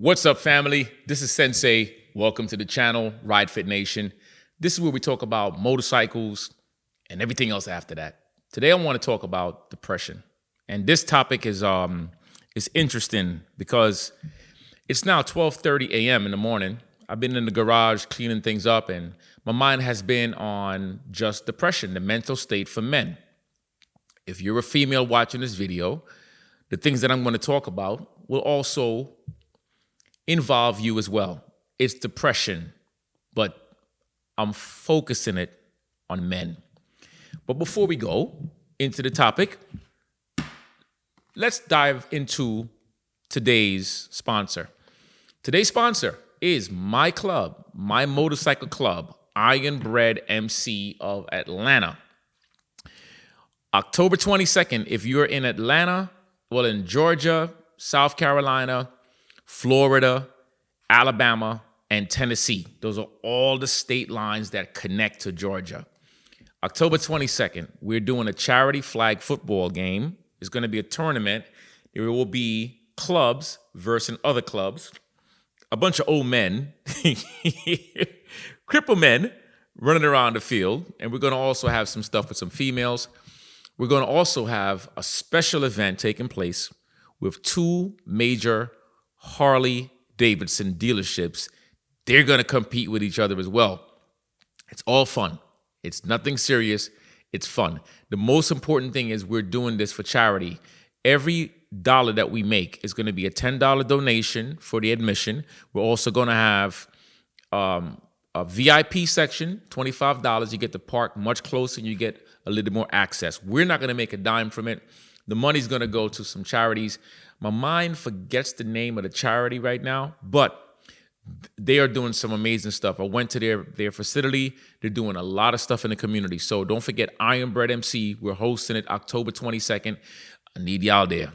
What's up, family? This is Sensei. Welcome to the channel, Ride Fit Nation. This is where we talk about motorcycles and everything else after that. Today, I want to talk about depression, and this topic is interesting because it's now 12:30 a.m. in the morning. I've been in the garage cleaning things up, and my mind has been on just depression, the mental state for men. If you're a female watching this video, the things that I'm going to talk about will also involve you as well. It's depression, but I'm focusing it on men. But before we go into the topic, let's dive into today's sponsor. Today's sponsor is my club, my motorcycle club, Iron Bread MC of Atlanta. October 22nd, if you're in Atlanta, well, in Georgia, South Carolina, Florida, Alabama, and Tennessee. Those are all the state lines that connect to Georgia. October 22nd, we're doing a charity flag football game. It's going to be a tournament. There will be clubs versus other clubs. A bunch of old men, crippled men running around the field. And we're going to also have some stuff with some females. We're going to also have a special event taking place with two major Harley Davidson dealerships. They're going to compete with each other as well. It's all fun. It's nothing serious. It's fun. The most important thing is we're doing this for charity. Every dollar that we make is going to be a $10 donation for the admission. We're also going to have a VIP section, $25. You get to park much closer and you get a little more access. We're not going to make a dime from it. The money's going to go to some charities. My mind forgets the name of the charity right now, but they are doing some amazing stuff. I went to their facility. They're doing a lot of stuff in the community. So don't forget Iron Bread MC. We're hosting it October 22nd. I need y'all there.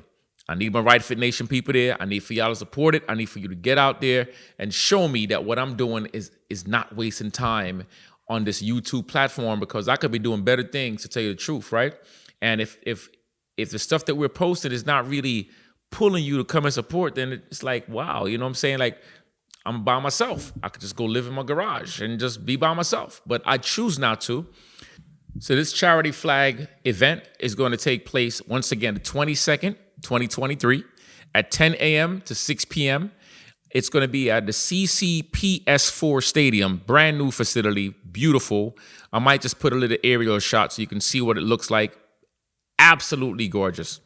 I need my Ride Fit Nation people there. I need for y'all to support it. I need for you to get out there and show me that what I'm doing is not wasting time on this YouTube platform, because I could be doing better things, to tell you the truth, right? And if the stuff that we're posting is not really pulling you to come and support, then it's like, wow, you know what I'm saying? Like, I'm by myself. I could just go live in my garage and just be by myself, but I choose not to. So this charity flag event is going to take place, once again, the 22nd, 2023, at 10 a.m. to 6 p.m. It's going to be at the CCPS4 Stadium, brand new facility, beautiful. I might just put a little aerial shot so you can see what it looks like. Absolutely gorgeous.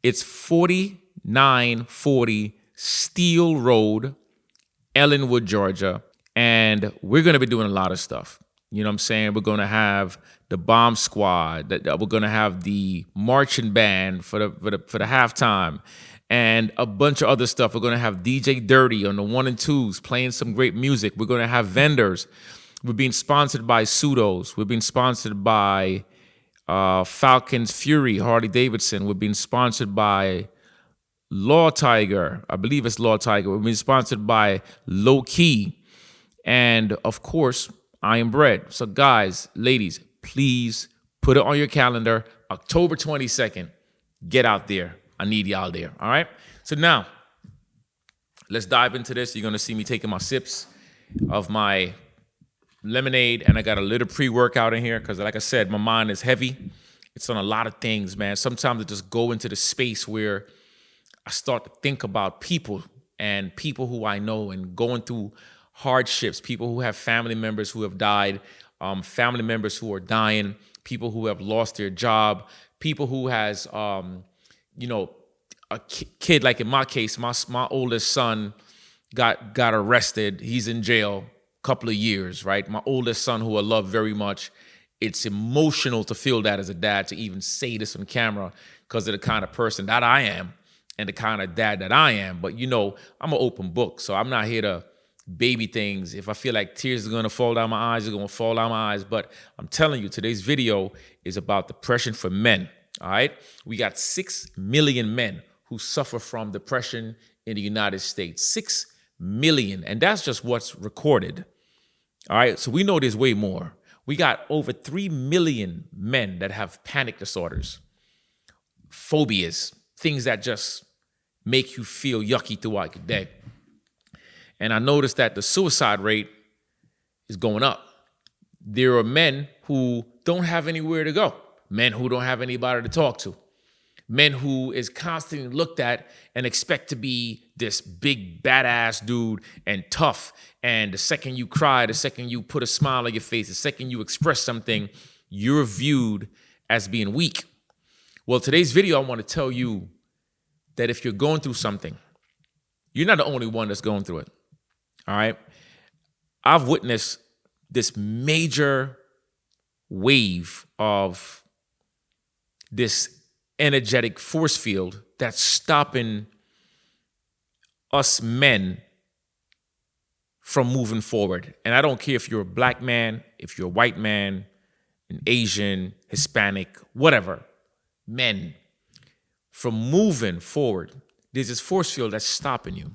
It's 4940 Steel Road, Ellenwood, Georgia. And we're going to be doing a lot of stuff. You know what I'm saying? We're going to have the bomb squad. We're going to have the marching band for the halftime, and a bunch of other stuff. We're going to have DJ Dirty on the 1 and 2s playing some great music. We're going to have vendors. We're being sponsored by Pseudos. We're being sponsored by Falcons Fury, Harley Davidson. We're being sponsored by Law Tiger. I believe it's Law Tiger. We're being sponsored by Low Key. And of course, Iron Bread. So guys, ladies, please put it on your calendar. October 22nd. Get out there. I need y'all there. All right. So now let's dive into this. You're going to see me taking my sips of my lemonade, and I got a little pre-workout in here because, like I said, my mind is heavy. It's on a lot of things, man. Sometimes I just go into the space where I start to think about people and people who I know and going through hardships, people who have family members who have died, family members who are dying, people who have lost their job, people who has, a kid, like in my case, my oldest son got arrested. He's in jail a couple of years, right? My oldest son, who I love very much. It's emotional to feel that as a dad, to even say this on camera, because of the kind of person that I am and the kind of dad that I am. But, I'm an open book, so I'm not here to baby things. If I feel like tears are going to fall down my eyes, they're going to fall down my eyes. But I'm telling you, today's video is about depression for men, all right? We got 6 million men who suffer from depression in the United States. 6 million, and that's just what's recorded, all right? So we know there's way more. We got over 3 million men that have panic disorders, phobias, things that just make you feel yucky throughout your day. And I noticed that the suicide rate is going up. There are men who don't have anywhere to go, men who don't have anybody to talk to, men who is constantly looked at and expect to be this big badass dude and tough. And the second you cry, the second you put a smile on your face, the second you express something, you're viewed as being weak. Well, today's video, I want to tell you that if you're going through something, you're not the only one that's going through it. All right. I've witnessed this major wave of this energetic force field that's stopping us men from moving forward. And I don't care if you're a black man, if you're a white man, an Asian, Hispanic, whatever, men from moving forward. There's this force field that's stopping you.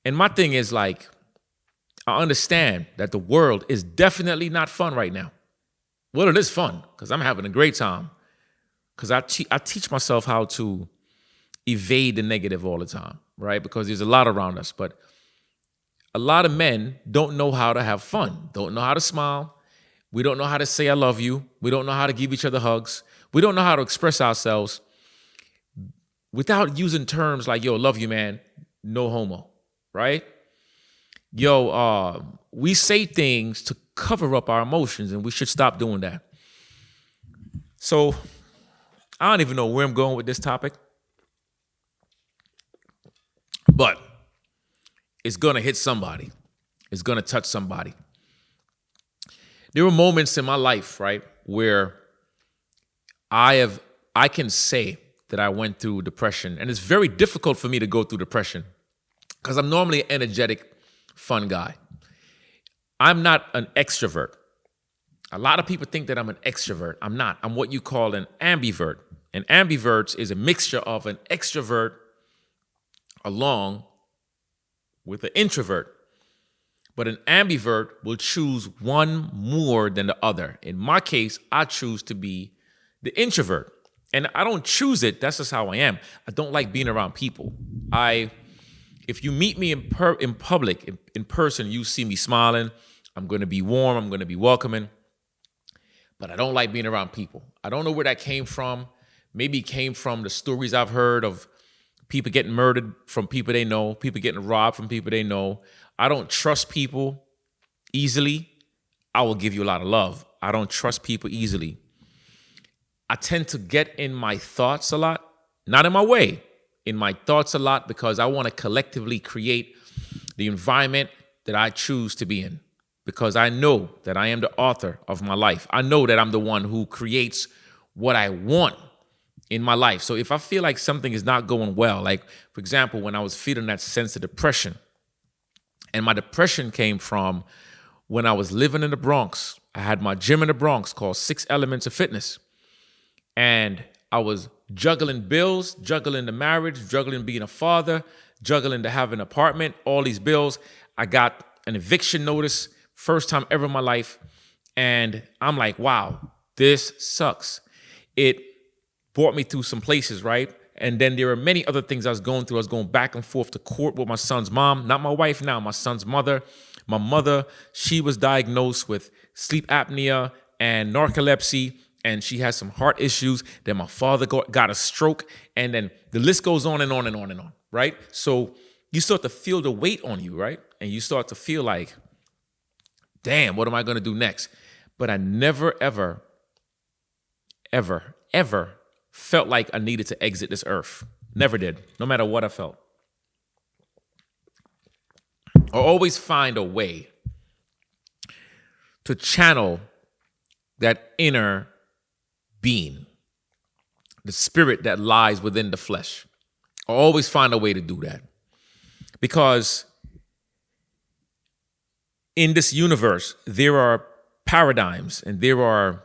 And my thing is, like, I understand that the world is definitely not fun right now. Well, it is fun because I'm having a great time. Because I teach myself how to evade the negative all the time, right? Because there's a lot around us. But a lot of men don't know how to have fun, don't know how to smile. We don't know how to say I love you. We don't know how to give each other hugs. We don't know how to express ourselves without using terms like, yo, love you, man, no homo, right? Yo, we say things to cover up our emotions, and we should stop doing that. So I don't even know where I'm going with this topic, but it's going to hit somebody. It's going to touch somebody. There were moments in my life, right, where I can say that I went through depression, and it's very difficult for me to go through depression because I'm normally an energetic, fun guy. I'm not an extrovert. A lot of people think that I'm an extrovert. I'm not. I'm what you call an ambivert. An ambivert is a mixture of an extrovert along with an introvert. But an ambivert will choose one more than the other. In my case, I choose to be the introvert. And I don't choose it. That's just how I am. I don't like being around people. If you meet me in public, in person, you see me smiling. I'm going to be warm. I'm going to be welcoming. But I don't like being around people. I don't know where that came from. Maybe it came from the stories I've heard of people getting murdered from people they know, people getting robbed from people they know. I don't trust people easily. I will give you a lot of love. I don't trust people easily. I tend to get in my thoughts a lot, not in my way, in my thoughts a lot because I want to collectively create the environment that I choose to be in because I know that I am the author of my life. I know that I'm the one who creates what I want in my life. So if I feel like something is not going well, like, for example, when I was feeling that sense of depression, and my depression came from when I was living in the Bronx. I had my gym in the Bronx called 6 Elements of Fitness. And I was juggling bills, juggling the marriage, juggling being a father, juggling to have an apartment, all these bills. I got an eviction notice, first time ever in my life. And I'm like, wow, this sucks. It brought me through some places, right? And then there are many other things I was going through. I was going back and forth to court with my son's mom, not my wife now, my son's mother. My mother, she was diagnosed with sleep apnea and narcolepsy, and she has some heart issues. Then my father got a stroke, and then the list goes on and on and on and on, right? So you start to feel the weight on you, right? And you start to feel like, damn, what am I going to do next? But I never, ever, ever, ever felt like I needed to exit this earth. Never did, no matter what I felt. I always find a way to channel that inner being, the spirit that lies within the flesh. I always find a way to do that. Because in this universe, there are paradigms and there are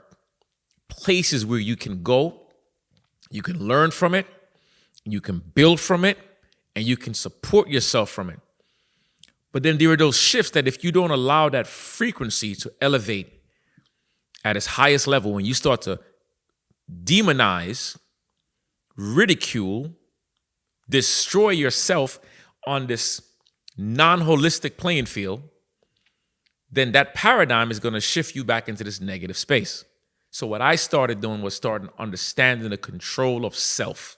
places where you can go, you can learn from it, you can build from it, and you can support yourself from it. But then there are those shifts that if you don't allow that frequency to elevate at its highest level, when you start to demonize, ridicule, destroy yourself on this non-holistic playing field, then that paradigm is going to shift you back into this negative space. So what I started doing was starting understanding the control of self.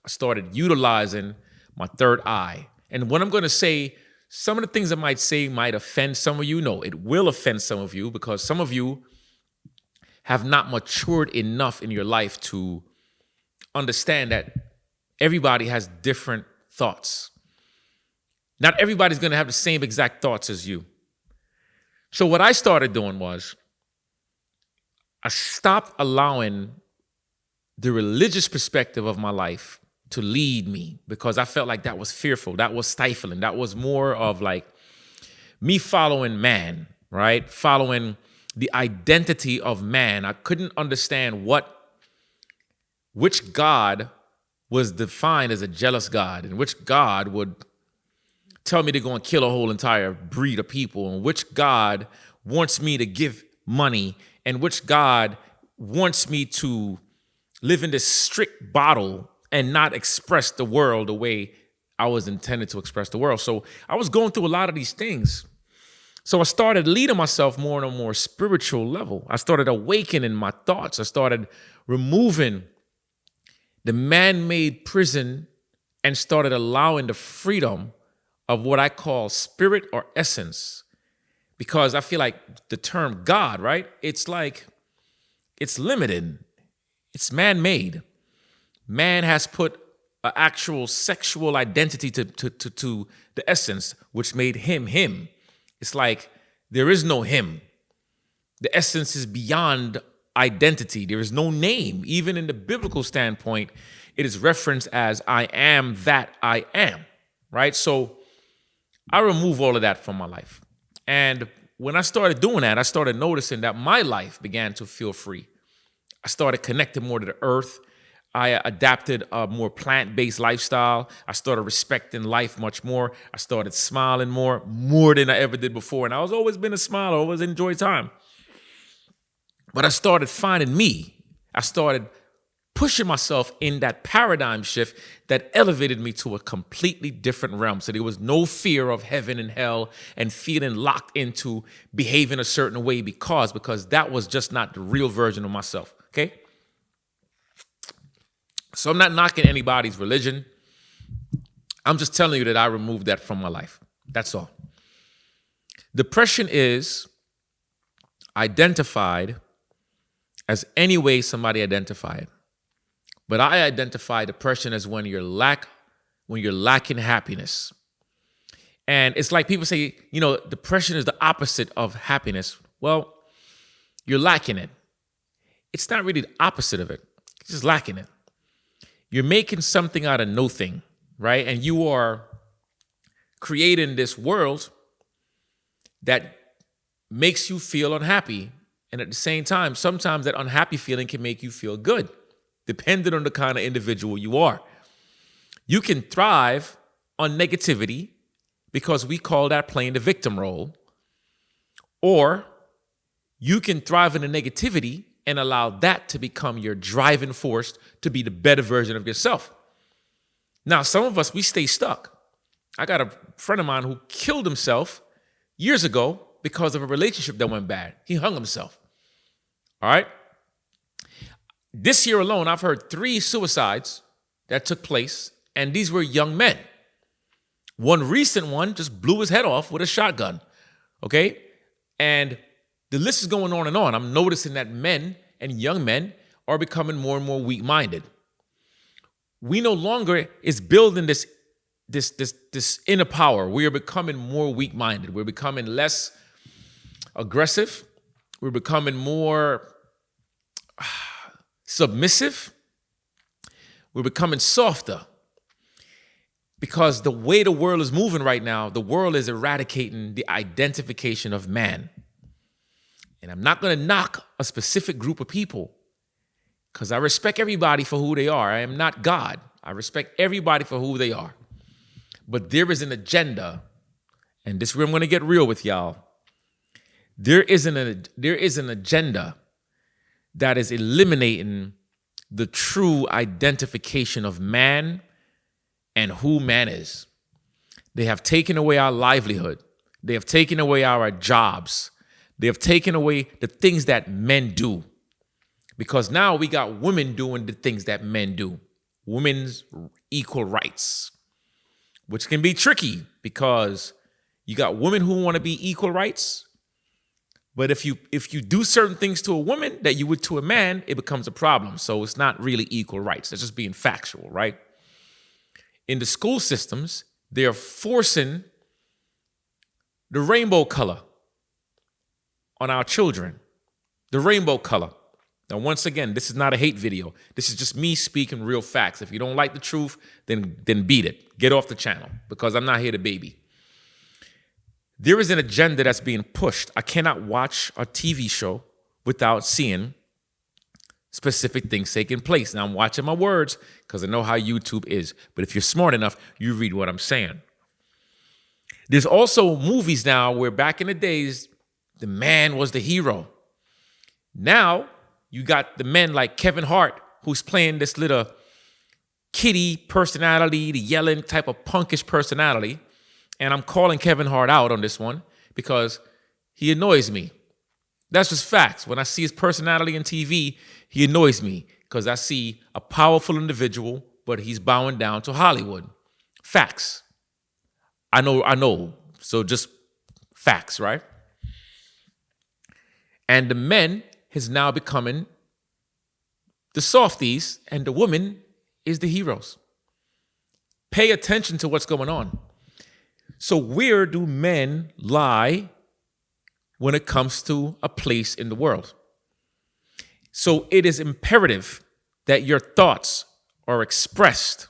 I started utilizing my third eye. And what I'm going to say, some of the things I might say might offend some of you. No, it will offend some of you because some of you have not matured enough in your life to understand that everybody has different thoughts. Not everybody's going to have the same exact thoughts as you. So what I started doing was I stopped allowing the religious perspective of my life to lead me because I felt like that was fearful. That was stifling. That was more of like me following man, right? Following the identity of man. I couldn't understand which God was defined as a jealous God and which God would tell me to go and kill a whole entire breed of people and which God wants me to give money and which God wants me to live in this strict bottle and not express the world the way I was intended to express the world. So I was going through a lot of these things. So I started leading myself more on a more spiritual level. I started awakening my thoughts. I started removing the man-made prison and started allowing the freedom of what I call spirit or essence. Because I feel like the term God, right? It's like, it's limited. It's man-made. Man has put an actual sexual identity to the essence, which made him him. It's like there is no him. The essence is beyond identity. There is no name. Even in the biblical standpoint, it is referenced as I am that I am, right? So I remove all of that from my life. And when I started doing that, I started noticing that my life began to feel free. I started connecting more to the earth. I adapted a more plant-based lifestyle. I started respecting life much more. I started smiling more than I ever did before. And I was always been a smiler, always enjoyed time. But I started finding me. I started pushing myself in that paradigm shift that elevated me to a completely different realm. So there was no fear of heaven and hell and feeling locked into behaving a certain way because that was just not the real version of myself, okay? So I'm not knocking anybody's religion. I'm just telling you that I removed that from my life. That's all. Depression is identified as any way somebody identified it. But I identify depression as when you're lacking happiness. And it's like people say, depression is the opposite of happiness. Well, you're lacking it. It's not really the opposite of it. It's just lacking it. You're making something out of nothing, right? And you are creating this world that makes you feel unhappy. And at the same time, sometimes that unhappy feeling can make you feel good, depending on the kind of individual you are. You can thrive on negativity because we call that playing the victim role. Or you can thrive in the negativity and allow that to become your driving force to be the better version of yourself. Now, some of us, we stay stuck. I got a friend of mine who killed himself years ago because of a relationship that went bad. He hung himself. All right? This year alone, I've heard 3 suicides that took place, and these were young men. One recent one just blew his head off with a shotgun, okay? And the list is going on and on. I'm noticing that men and young men are becoming more and more weak-minded. We no longer is building this inner power. We are becoming more weak-minded. We're becoming less aggressive. We're becoming more submissive. We're becoming softer. Because the way the world is moving right now, the world is eradicating the identification of man. And I'm not going to knock a specific group of people because I respect everybody for who they are. I am not God. I respect everybody for who they are. But there is an agenda, and this is where I'm going to get real with y'all. There is an agenda that is eliminating the true identification of man and who man is. They have taken away our livelihood. They have taken away our jobs. They have taken away the things that men do. Because now we got women doing the things that men do. Women's equal rights, which can be tricky because you got women who want to be equal rights. But if you do certain things to a woman that you would to a man, it becomes a problem. So it's not really equal rights. It's just being factual, right? In the school systems, they're forcing the rainbow color on our children. The rainbow color. Now, once again, this is not a hate video. This is just me speaking real facts. If you don't like the truth, then beat it. Get off the channel because I'm not here to baby. There is an agenda that's being pushed. I cannot watch a TV show without seeing specific things taking place. Now, I'm watching my words because I know how YouTube is. But if you're smart enough, you read what I'm saying. There's also movies now where back in the days, the man was the hero. Now, you got the men like Kevin Hart, who's playing this little kiddie personality, the yelling type of punkish personality. And I'm calling Kevin Hart out on this one because he annoys me. That's just facts. When I see his personality on TV, he annoys me because I see a powerful individual, but he's bowing down to Hollywood. Facts. I know. So just facts, right? And the men is now becoming the softies, and the woman is the heroes. Pay attention to what's going on. So where do men lie when it comes to a place in the world? So it is imperative that your thoughts are expressed.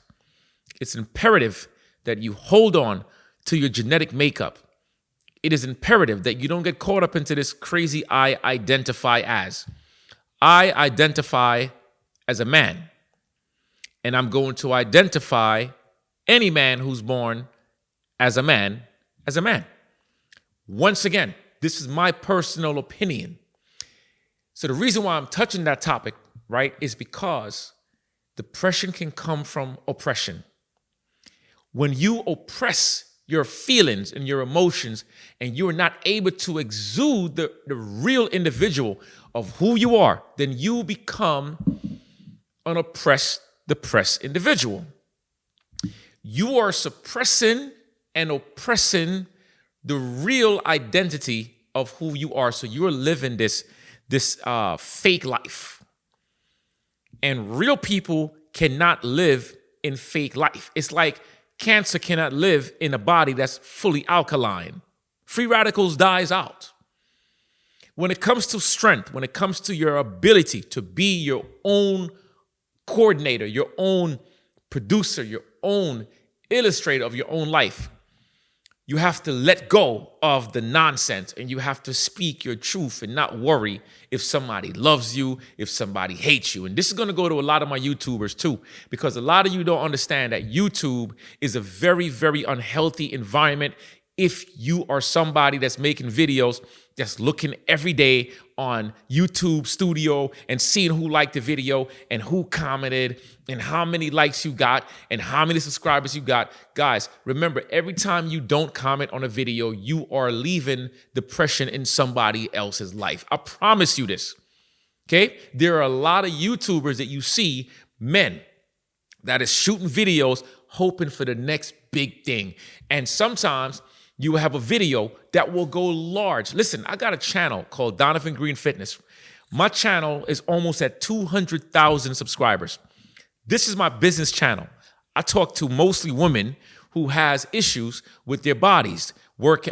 It's imperative that you hold on to your genetic makeup. It is imperative that you don't get caught up into this crazy I identify as. I identify as a man. And I'm going to identify any man who's born as a man, as a man. Once again, this is my personal opinion. So the reason why I'm touching that topic, right, is because depression can come from oppression. When you oppress your feelings and your emotions, and you're not able to exude the real individual of who you are, then you become an depressed individual. You are suppressing and oppressing the real identity of who you are. So you're living this fake life. And real people cannot live in fake life. It's like cancer cannot live in a body that's fully alkaline. Free radicals dies out. When it comes to strength, when it comes to your ability to be your own coordinator, your own producer, your own illustrator of your own life, you have to let go of the nonsense and you have to speak your truth and not worry if somebody loves you, if somebody hates you. And this is going to go to a lot of my YouTubers too, because a lot of you don't understand that YouTube is a very, very unhealthy environment if you are somebody that's making videos that's looking every day on YouTube Studio and seeing who liked the video and who commented and how many likes you got and how many subscribers you got. Guys, remember, every time you don't comment on a video, you are leaving depression in somebody else's life. I promise you this, okay? There are a lot of YouTubers that you see, men, that is shooting videos hoping for the next big thing. And sometimes you will have a video that will go large. Listen, I got a channel called Donovan Green Fitness. My channel is almost at 200,000 subscribers. This is my business channel. I talk to mostly women who has issues with their bodies.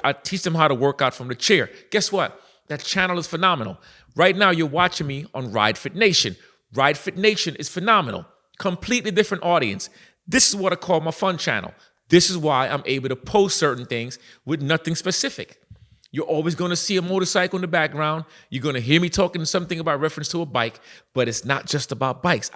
I teach them how to work out from the chair. Guess what? That channel is phenomenal. Right now, you're watching me on Ride Fit Nation. Ride Fit Nation is phenomenal. Completely different audience. This is what I call my fun channel. This is why I'm able to post certain things with nothing specific. You're always going to see a motorcycle in the background. You're going to hear me talking something about reference to a bike, but it's not just about bikes.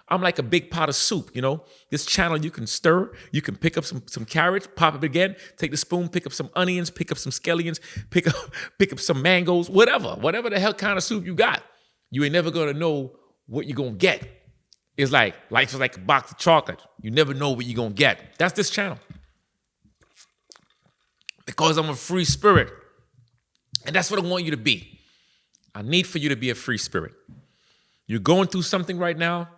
I'm like a big pot of soup, you know? This channel you can stir, you can pick up some carrots, pop it again, take the spoon, pick up some onions, pick up some scallions, pick up some mangoes, whatever the hell kind of soup you got. You ain't never going to know what you're going to get. It's like life is like a box of chocolate. You never know what you're going to get. That's this channel. because I'm a free spirit. And that's what I want you to be. I need for you to be a free spirit. You're going through something right now.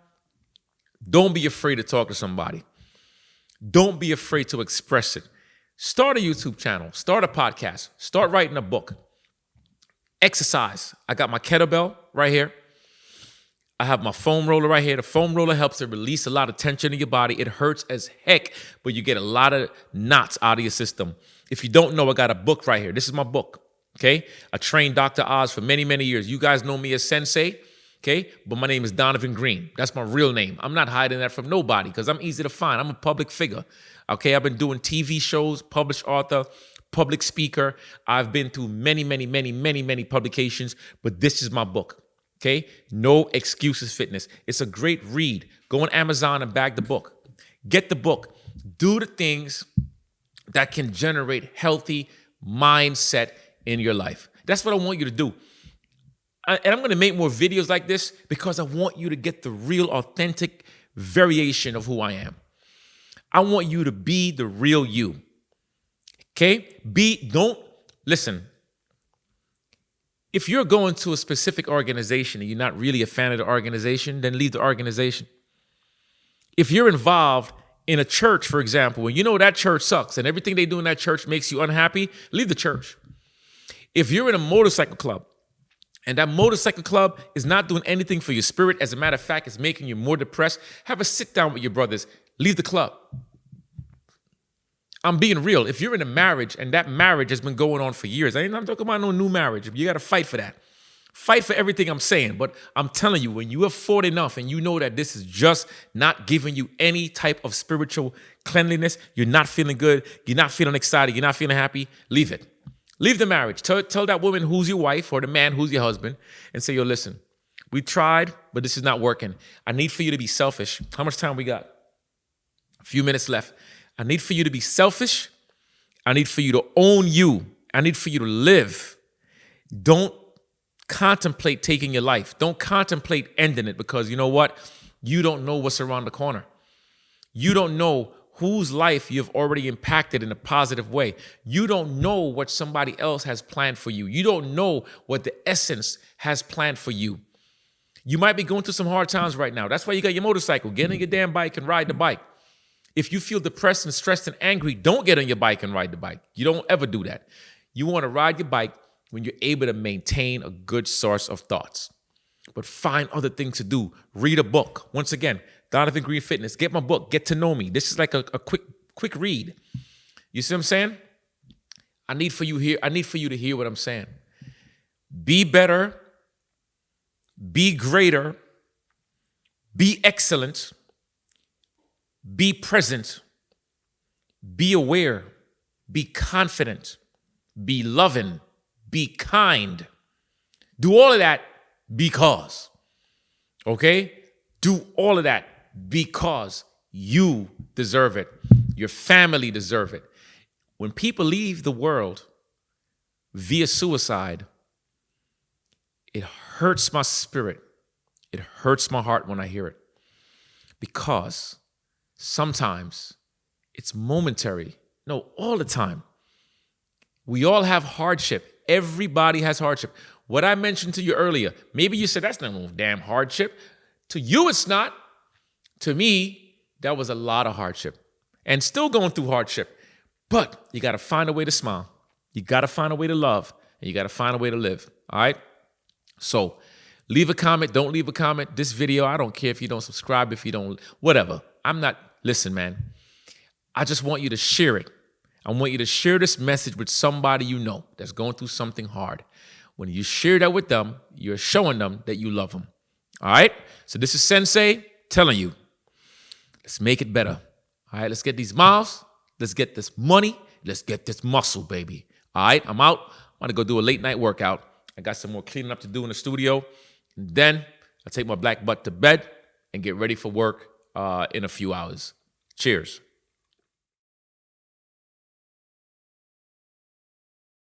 Don't be afraid to talk to somebody. Don't be afraid to express it. Start a YouTube channel. Start a podcast. Start writing a book. Exercise. I got my kettlebell right here. I have my foam roller right here. The foam roller helps to release a lot of tension in your body. It hurts as heck, but you get a lot of knots out of your system. If you don't know, I got a book right here. This is my book, okay? I trained Dr. Oz for many, many years. You guys know me as Sensei, okay? But my name is Donovan Green. That's my real name. I'm not hiding that from nobody because I'm easy to find. I'm a public figure, okay? I've been doing TV shows, published author, public speaker. I've been through many, many, many, many, many publications, but this is my book. Okay, No Excuses Fitness. It's a great read. Go on Amazon and bag the book. Get the book. Do the things that can generate healthy mindset in your life. That's what I want you to do. And I'm going to make more videos like this because I want you to get the real, authentic variation of who I am. I want you to be the real you. Okay? Listen. If you're going to a specific organization and you're not really a fan of the organization, then leave the organization. If you're involved in a church, for example, and you know that church sucks and everything they do in that church makes you unhappy, leave the church. If you're in a motorcycle club and that motorcycle club is not doing anything for your spirit, as a matter of fact, it's making you more depressed, have a sit down with your brothers, leave the club. I'm being real. If you're in a marriage and that marriage has been going on for years, I'm not talking about no new marriage. You got to fight for that. Fight for everything I'm saying. But I'm telling you, when you have fought enough and you know that this is just not giving you any type of spiritual cleanliness, you're not feeling good, you're not feeling excited, you're not feeling happy, leave it. Leave the marriage. Tell that woman who's your wife or the man who's your husband and say, yo, listen, we tried, but this is not working. I need for you to be selfish. How much time we got? A few minutes left. I need for you to be selfish. I need for you to own you. I need for you to live. Don't contemplate taking your life. Don't contemplate ending it because you know what? You don't know what's around the corner. You don't know whose life you've already impacted in a positive way. You don't know what somebody else has planned for you. You don't know what the essence has planned for you. You might be going through some hard times right now. That's why you got your motorcycle. Get on your damn bike and ride the bike. If you feel depressed and stressed and angry, don't get on your bike and ride the bike. You don't ever do that. You want to ride your bike when you're able to maintain a good source of thoughts. But find other things to do. Read a book. Once again, Donovan Green Fitness. Get my book. Get to know me. This is like a quick read. You see what I'm saying? I need for you to hear what I'm saying. Be better. Be greater. Be excellent. Be present, be aware, be confident, be loving, be kind. Do all of that because, okay? Do all of that because you deserve it. Your family deserve it. When people leave the world via suicide, it hurts my spirit. It hurts my heart when I hear it because sometimes it's momentary. No, all the time. We all have hardship. Everybody has hardship. What I mentioned to you earlier, maybe you said that's not no damn hardship. To you, it's not. To me, that was a lot of hardship and still going through hardship. But you got to find a way to smile. You got to find a way to love and you got to find a way to live. All right. So leave a comment. Don't leave a comment. This video, I don't care if you don't subscribe, if you don't, whatever. Listen, man, I just want you to share it. I want you to share this message with somebody you know that's going through something hard. When you share that with them, you're showing them that you love them. All right? So this is Sensei telling you, let's make it better. All right? Let's get these miles. Let's get this money. Let's get this muscle, baby. All right? I'm out. I'm going to go do a late night workout. I got some more cleaning up to do in the studio. And then I'll take my black butt to bed and get ready for work in a few hours. Cheers.